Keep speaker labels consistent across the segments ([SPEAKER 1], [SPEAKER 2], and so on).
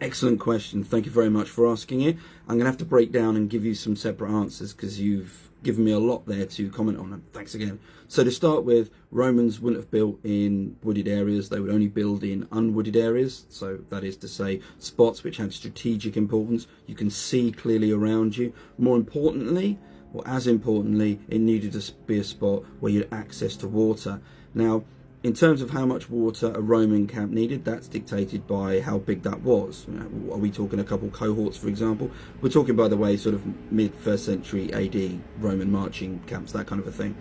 [SPEAKER 1] Excellent question. Thank you very much for asking it. I'm going to have to break down and give you some separate answers because you've given me a lot there to comment on. And thanks again. So to start with, Romans wouldn't have built in wooded areas. They would only build in unwooded areas. So that is to say spots which had strategic importance. You can see clearly around you. More importantly, or as importantly, it needed to be a spot where you had access to water. Now, in terms of how much water a Roman camp needed, that's dictated by how big that was. You know, are we talking a couple cohorts, for example? We're talking, by the way, sort of mid-1st century AD Roman marching camps, that kind of a thing.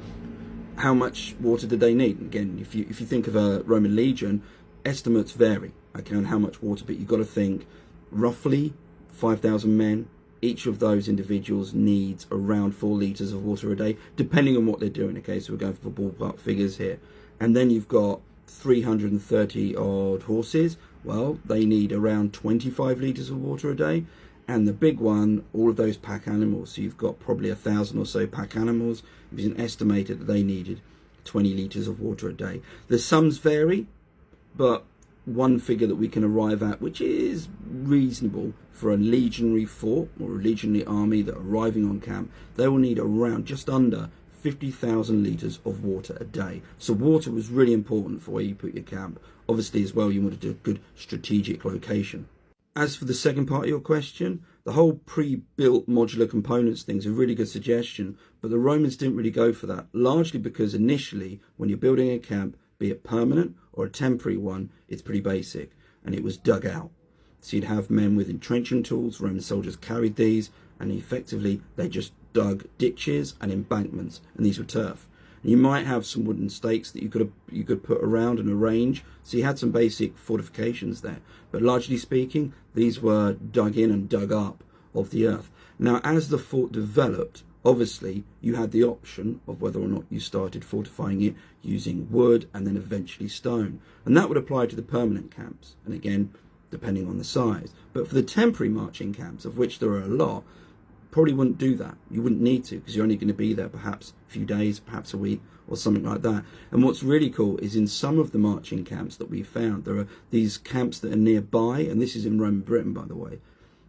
[SPEAKER 1] How much water did they need? Again, if you think of a Roman legion, estimates vary, okay, on how much water, but you've got to think roughly 5,000 men. Each of those individuals needs around 4 litres of water a day, depending on what they're doing, okay? So we're going for ballpark figures here. And then you've got 330 odd horses. Well, they need around 25 litres of water a day. And the big one, all of those pack animals. So you've got probably 1,000 or so pack animals. It was estimated that they needed 20 litres of water a day. The sums vary, but one figure that we can arrive at, which is reasonable for a legionary fort or a legionary army that are arriving on camp, they will need around just under 50,000 litres of water a day. So water was really important for where you put your camp. Obviously as well, you wanted a good strategic location. As for the second part of your question, the whole pre-built modular components thing is a really good suggestion, but the Romans didn't really go for that, largely because initially when you're building a camp, be it permanent or a temporary one, it's pretty basic, and it was dug out. So you'd have men with entrenching tools. Roman soldiers carried these, and effectively they just dug ditches and embankments, and these were turf. And you might have some wooden stakes that you could put around and arrange, so you had some basic fortifications there, but largely speaking these were dug in and dug up of the earth. Now as the fort developed, obviously you had the option of whether or not you started fortifying it using wood and then eventually stone, and that would apply to the permanent camps, and again depending on the size. But for the temporary marching camps, of which there are a lot, probably wouldn't do that. You wouldn't need to, because you're only going to be there perhaps a few days, perhaps a week or something like that. And what's really cool is in some of the marching camps that we found, there are these camps that are nearby, and this is in Roman Britain, by the way,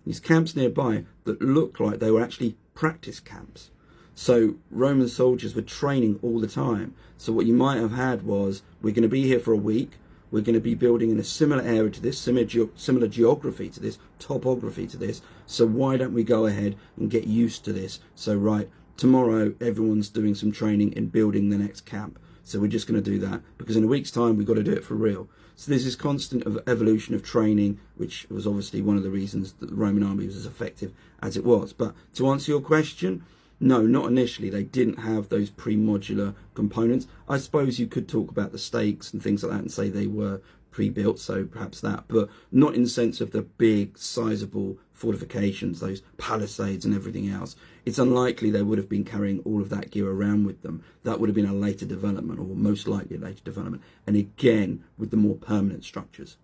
[SPEAKER 1] these camps nearby that look like they were actually practice camps. So Roman soldiers were training all the time. So what you might have had was, we're going to be here for a week, we're going to be building in a similar area to this, similar geography to this, topography to this. So why don't we go ahead and get used to this? So right, tomorrow everyone's doing some training in building the next camp. So we're just going to do that because in a week's time we've got to do it for real. So there's this constant evolution of training, which was obviously one of the reasons that the Roman army was as effective as it was. But to answer your question, no, not initially. They didn't have those pre-modular components. I suppose you could talk about the stakes and things like that and say they were pre-built, so perhaps that, but not in the sense of the big, sizable fortifications, those palisades and everything else. It's unlikely they would have been carrying all of that gear around with them. That would have been a later development, or most likely a later development, and again, with the more permanent structures.